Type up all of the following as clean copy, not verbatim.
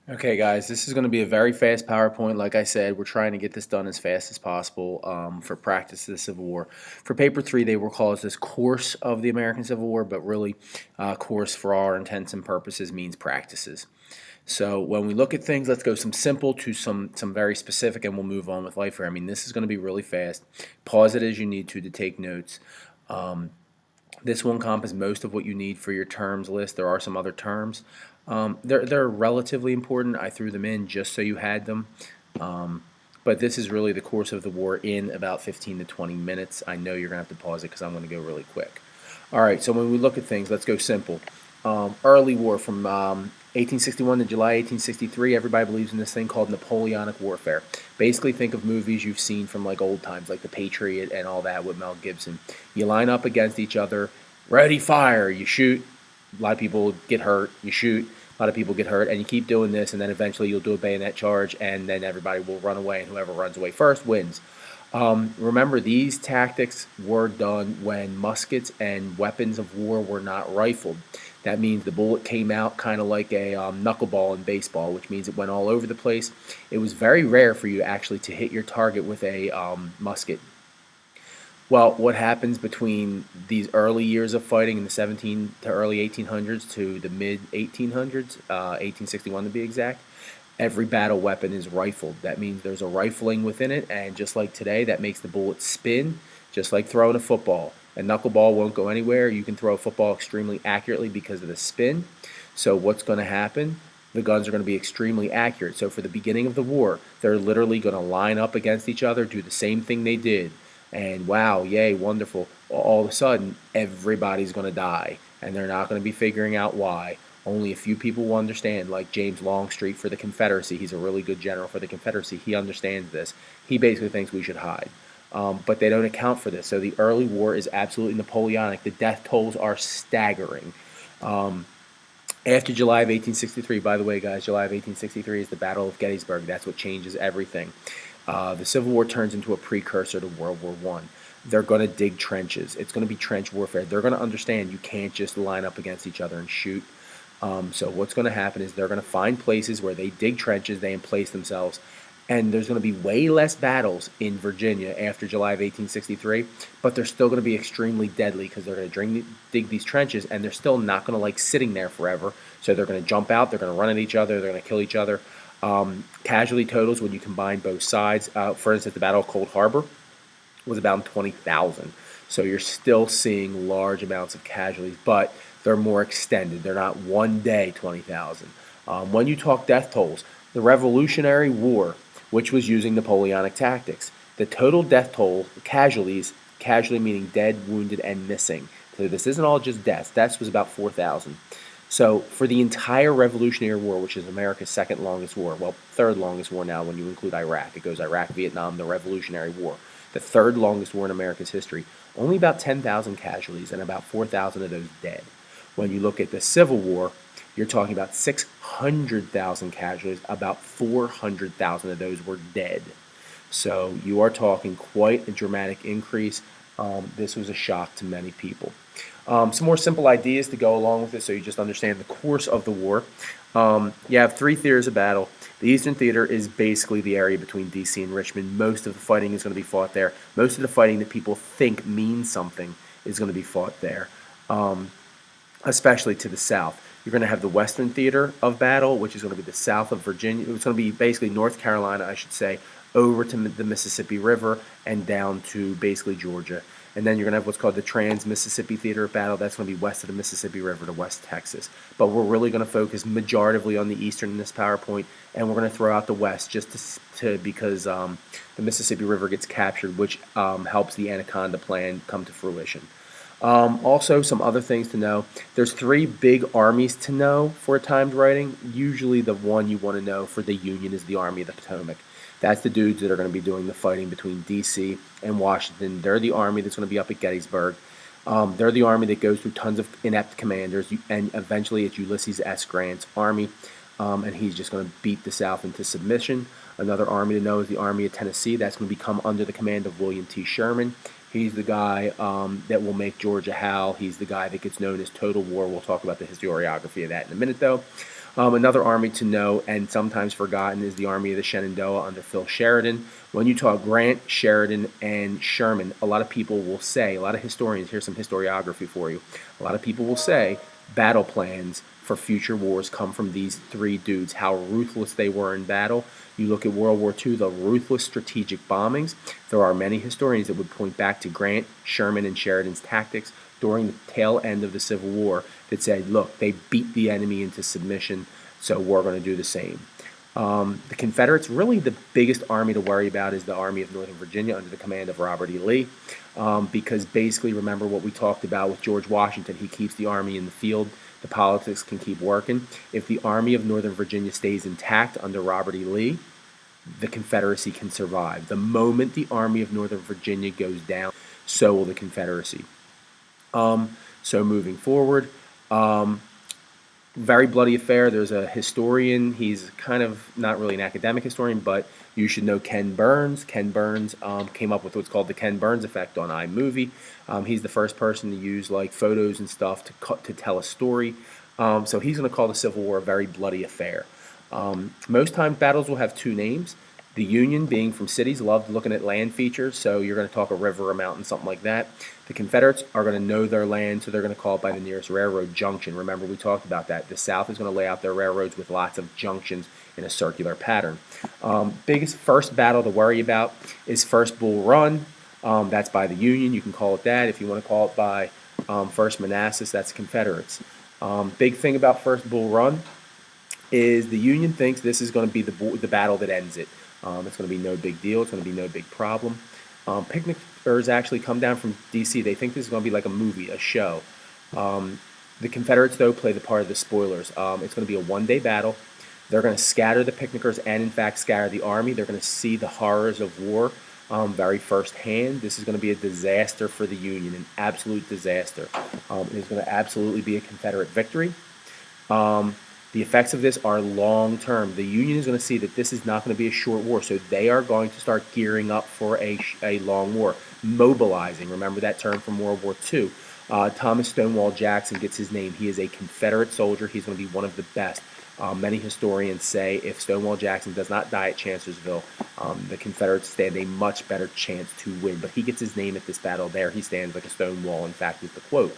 Okay, guys, this is going to be a very fast PowerPoint. Like I said, we're trying to get this done as fast as possible for practice of the Civil War. For paper three, they will call it this course of the American Civil War, but really, course for all intents and purposes means practices. So when we look at things, let's go some simple to some very specific, and we'll move on with life here. I mean, this is going to be really fast. Pause it as you need to take notes. Um, this will encompass most of what you need for your terms list. There are some other terms. They're relatively important. I threw them in just so you had them. Um, but this is really the course of the war in about 15 to 20 minutes. I know you're going to have to pause it because I'm going to go really quick. All right, so when we look at things, let's go simple. Early war from 1861 to July 1863. Everybody believes in this thing called Napoleonic Warfare. Basically, think of movies you've seen from like old times, like The Patriot and all that with Mel Gibson. You line up against each other, ready, fire. You shoot. A lot of people get hurt. You shoot. A lot of people get hurt, and you keep doing this, and then eventually you'll do a bayonet charge, and then everybody will run away, and whoever runs away first wins. Remember, these tactics were done when muskets and weapons of war were not rifled. That means the bullet came out kind of like a knuckleball in baseball, which means it went all over the place. It was very rare for you actually to hit your target with a musket. Well, what happens between these early years of fighting in the 17 to early 1800s to the mid 1800s, 1861 to be exact? Every battle weapon is rifled. That means there's a rifling within it, and just like today, that makes the bullet spin, just like throwing a football. A knuckleball won't go anywhere. You can throw a football extremely accurately because of the spin. So what's going to happen? The guns are going to be extremely accurate. So for the beginning of the war, they're literally going to line up against each other, do the same thing they did, and wow, yay, wonderful. All of a sudden, everybody's going to die, and they're not going to be figuring out why. Only a few people will understand, like James Longstreet for the Confederacy. He's a really good general for the Confederacy. He understands this. He basically thinks we should hide. But they don't account for this. So the early war is absolutely Napoleonic. The death tolls are staggering. Um, After July of 1863, by the way, guys, July of 1863 is the Battle of Gettysburg. That's what changes everything. The Civil War turns into a precursor to World War One. They're going to dig trenches. It's going to be trench warfare. They're going to understand you can't just line up against each other and shoot. So what's going to happen is they're going to find places where they dig trenches, they emplace themselves, and there's going to be way less battles in Virginia after July of 1863, but they're still going to be extremely deadly because they're going to dig these trenches, and they're still not going to like sitting there forever. So they're going to jump out, they're going to run at each other, they're going to kill each other. Casualty totals when you combine both sides, for instance, the Battle of Cold Harbor was about 20,000. So you're still seeing large amounts of casualties, but they're more extended. They're not one day 20,000. When you talk death tolls, the Revolutionary War, which was using Napoleonic tactics, the total death toll, casualties, casualty meaning dead, wounded, and missing. So this isn't all just deaths. Deaths was about 4,000. So for the entire Revolutionary War, which is America's second longest war, well, third longest war now when you include Iraq. It goes Iraq, Vietnam, the Revolutionary War, the third longest war in America's history. Only about 10,000 casualties and about 4,000 of those dead. When you look at the Civil War, you're talking about 600,000 casualties, about 400,000 of those were dead. So you are talking quite a dramatic increase. This was a shock to many people. Some more simple ideas to go along with this so you just understand the course of the war. You have three theaters of battle. The Eastern Theater is basically the area between D.C. and Richmond. Most of the fighting is going to be fought there. Most of the fighting that people think means something is going to be fought there, especially to the south. You're going to have the Western Theater of Battle, which is going to be the south of Virginia. It's going to be basically North Carolina, I should say, over to the Mississippi River and down to basically Georgia. And then you're going to have what's called the Trans-Mississippi Theater of Battle. That's going to be west of the Mississippi River to West Texas. But we're really going to focus majoritively on the eastern in this PowerPoint, and we're going to throw out the west just because the Mississippi River gets captured, which helps the Anaconda Plan come to fruition. Also, some other things to know. There's three big armies to know for a timed writing. Usually the one you want to know for the Union is the Army of the Potomac. That's the dudes that are going to be doing the fighting between D.C. and Washington. They're the army that's going to be up at Gettysburg. They're the army that goes through tons of inept commanders, and eventually it's Ulysses S. Grant's army, and he's just going to beat the South into submission. Another army to know is the Army of Tennessee. That's going to become under the command of William T. Sherman. He's the guy that will make Georgia howl. He's the guy that gets known as Total War. We'll talk about the historiography of that in a minute, though. Another army to know and sometimes forgotten is the Army of the Shenandoah under Phil Sheridan. When you talk Grant, Sheridan, and Sherman, a lot of people will say, a lot of historians, here's some historiography for you. A lot of people will say battle plans for future wars come from these three dudes, how ruthless they were in battle. You look at World War II, the ruthless strategic bombings. There are many historians that would point back to Grant, Sherman, and Sheridan's tactics during the tail end of the Civil War that said, look, they beat the enemy into submission, so we're going to do the same. The Confederates, really the biggest army to worry about is the Army of Northern Virginia under the command of Robert E. Lee, because basically, remember what we talked about with George Washington. He keeps the army in the field. The politics can keep working. If the Army of Northern Virginia stays intact under Robert E. Lee, the Confederacy can survive. The moment the Army of Northern Virginia goes down, so will the Confederacy. So moving forward, very bloody affair. There's a historian. He's kind of not really an academic historian, but you should know Ken Burns. Ken Burns came up with what's called the Ken Burns effect on iMovie. He's the first person to use like photos and stuff to tell a story. So he's going to call the Civil War a very bloody affair. Most times battles will have two names. The Union, being from cities, loved looking at land features, so you're going to talk a river, a mountain, something like that. The Confederates are going to know their land, so they're going to call it by the nearest railroad junction. Remember, we talked about that. The South is going to lay out their railroads with lots of junctions in a circular pattern. Biggest first battle to worry about is First Bull Run. That's by the Union. You can call it that. If you want to call it by First Manassas, that's Confederates. Big thing about First Bull Run is the Union thinks this is going to be the battle that ends it. It's going to be no big deal. It's going to be no big problem. Picnickers actually come down from D.C. They think this is going to be like a movie, a show. The Confederates, though, play the part of the spoilers. It's going to be a one-day battle. They're going to scatter the picnickers and, in fact, scatter the army. They're going to see the horrors of war very firsthand. This is going to be a disaster for the Union, an absolute disaster. It is going to absolutely be a Confederate victory. The effects of this are long term. The Union is going to see that this is not going to be a short war, so they are going to start gearing up for a long war, mobilizing. Remember that term from World War II. Thomas Stonewall Jackson gets his name. He is a Confederate soldier. He's going to be one of the best. Many historians say if Stonewall Jackson does not die at Chancellorsville, the Confederates stand a much better chance to win. But he gets his name at this battle there. He stands like a stone wall, in fact, is the quote.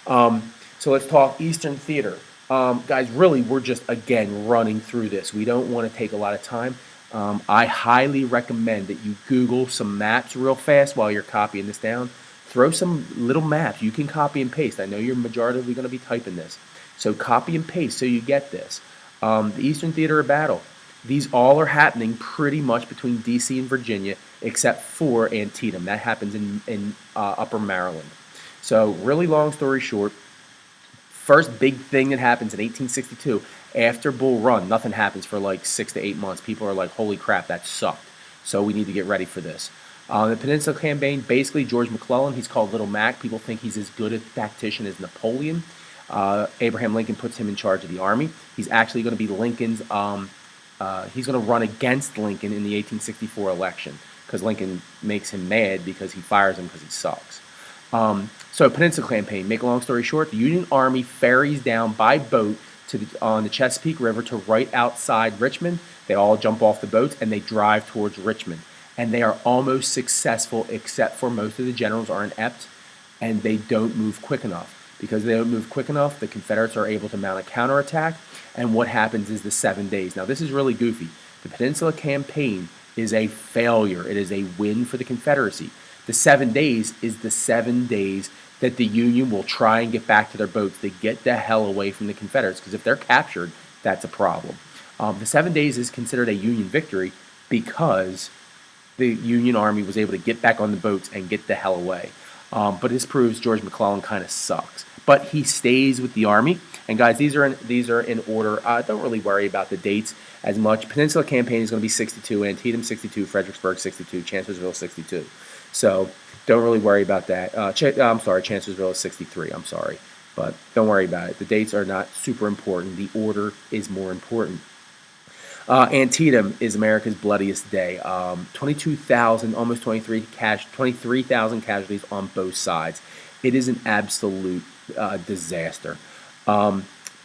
So let's talk Eastern Theater. Guys, really, we're just, again, running through this. We don't want to take a lot of time. I highly recommend that you Google some maps real fast while you're copying this down. Throw some little maps. You can copy and paste. I know you're majoritively going to be typing this. So copy and paste so you get this. The Eastern Theater of Battle. These all are happening pretty much between D.C. and Virginia, except for Antietam. That happens in Upper Maryland. So really long story short, first big thing that happens in 1862, after Bull Run, nothing happens for like 6 to 8 months. People are like, holy crap, that sucked. So we need to get ready for this. The Peninsula Campaign, basically George McClellan, he's called Little Mac. People think he's as good a tactician as Napoleon. Abraham Lincoln puts him in charge of the army. He's actually going to be Lincoln's, he's going to run against Lincoln in the 1864 election because Lincoln makes him mad because he fires him because he sucks. So Peninsula Campaign, make a long story short, the Union Army ferries down by boat on the Chesapeake River to right outside Richmond. They all jump off the boats and they drive towards Richmond. And they are almost successful, except for most of the generals are inept and they don't move quick enough. Because they don't move quick enough, the Confederates are able to mount a counterattack. And what happens is the 7 days. Now, this is really goofy. The Peninsula Campaign is a failure. It is a win for the Confederacy. The 7 days is the 7 days that the Union will try and get back to their boats. They get the hell away from the Confederates, because if they're captured, that's a problem. The 7 days is considered a Union victory because the Union Army was able to get back on the boats and get the hell away. But this proves George McClellan kind of sucks. But he stays with the Army. And guys, these are in order. Don't really worry about the dates as much. Peninsula Campaign is going to be 62, Antietam 62, Fredericksburg 62, Chancellorsville 62. So don't really worry about that. I'm sorry, Chancellorsville is 63. I'm sorry. But don't worry about it. The dates are not super important. The order is more important. Antietam is America's bloodiest day. 22,000, almost 23,000 casualties on both sides. It is an absolute disaster.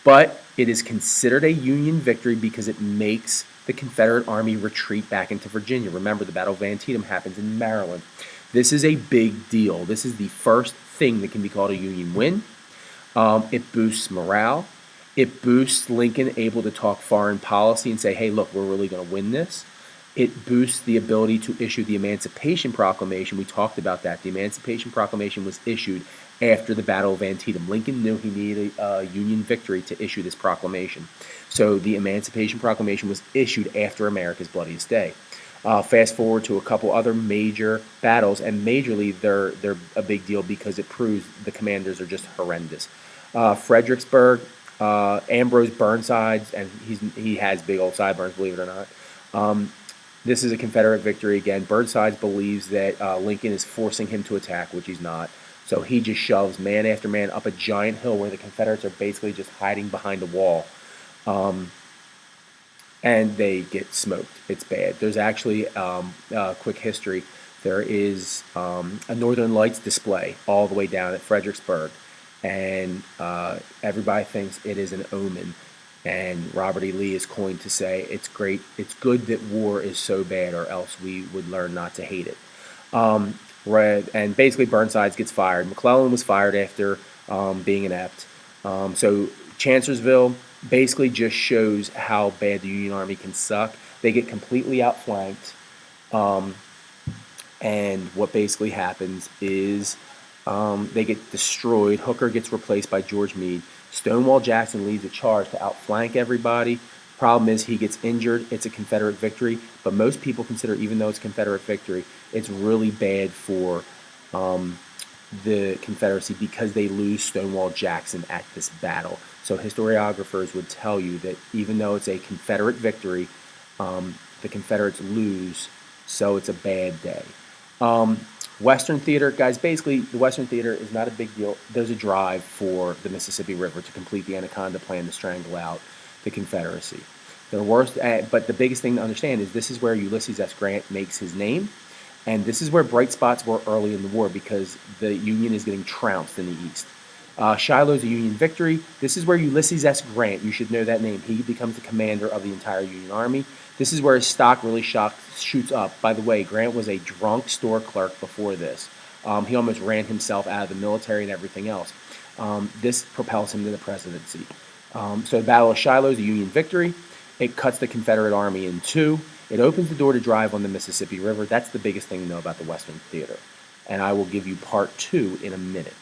but it is considered a Union victory because it makes the Confederate Army retreat back into Virginia. Remember, the Battle of Antietam happens in Maryland. This is a big deal. This is the first thing that can be called a Union win. It boosts morale. It boosts Lincoln able to talk foreign policy and say, hey, look, we're really going to win this. It boosts the ability to issue the Emancipation Proclamation. We talked about that. The Emancipation Proclamation was issued after the Battle of Antietam. Lincoln knew he needed a Union victory to issue this proclamation. So the Emancipation Proclamation was issued after America's bloodiest day. Fast forward to a couple other major battles, and majorly they're a big deal because it proves the commanders are just horrendous. Fredericksburg, Ambrose Burnside's, and he has big old sideburns, believe it or not. This is a Confederate victory again. Burnside believes that Lincoln is forcing him to attack, which he's not. So he just shoves man after man up a giant hill where the Confederates are basically just hiding behind a wall. And they get smoked. It's bad. There's actually quick history. There is a Northern Lights display all the way down at Fredericksburg, and everybody thinks it is an omen. And Robert E. Lee is coined to say, it's great, it's good that war is so bad, or else we would learn not to hate it. And basically Burnside gets fired. McClellan was fired after being inept. So Chancellorsville basically just shows how bad the Union Army can suck. They get completely outflanked. And what basically happens is they get destroyed. Hooker gets replaced by George Meade. Stonewall Jackson leads a charge to outflank everybody. Problem is he gets injured. It's a Confederate victory, but most people consider, even though it's a Confederate victory, it's really bad for the Confederacy because they lose Stonewall Jackson at this battle. So historiographers would tell you that even though it's a Confederate victory, the Confederates lose, so it's a bad day. Western Theater, guys, basically the Western Theater is not a big deal. There's a drive for the Mississippi River to complete the Anaconda Plan to strangle out the Confederacy. The worst, but the biggest thing to understand is this is where Ulysses S. Grant makes his name, and this is where bright spots were early in the war because the Union is getting trounced in the East. Shiloh's a Union victory. This is where Ulysses S. Grant, you should know that name, he becomes the commander of the entire Union Army. This is where his stock really shoots up. By the way, Grant was a drunk store clerk before this. He almost ran himself out of the military and everything else. This propels him to the presidency. So the Battle of Shiloh is a Union victory. It cuts the Confederate Army in two. It opens the door to drive on the Mississippi River. That's the biggest thing to know about the Western Theater. And I will give you part 2 in a minute.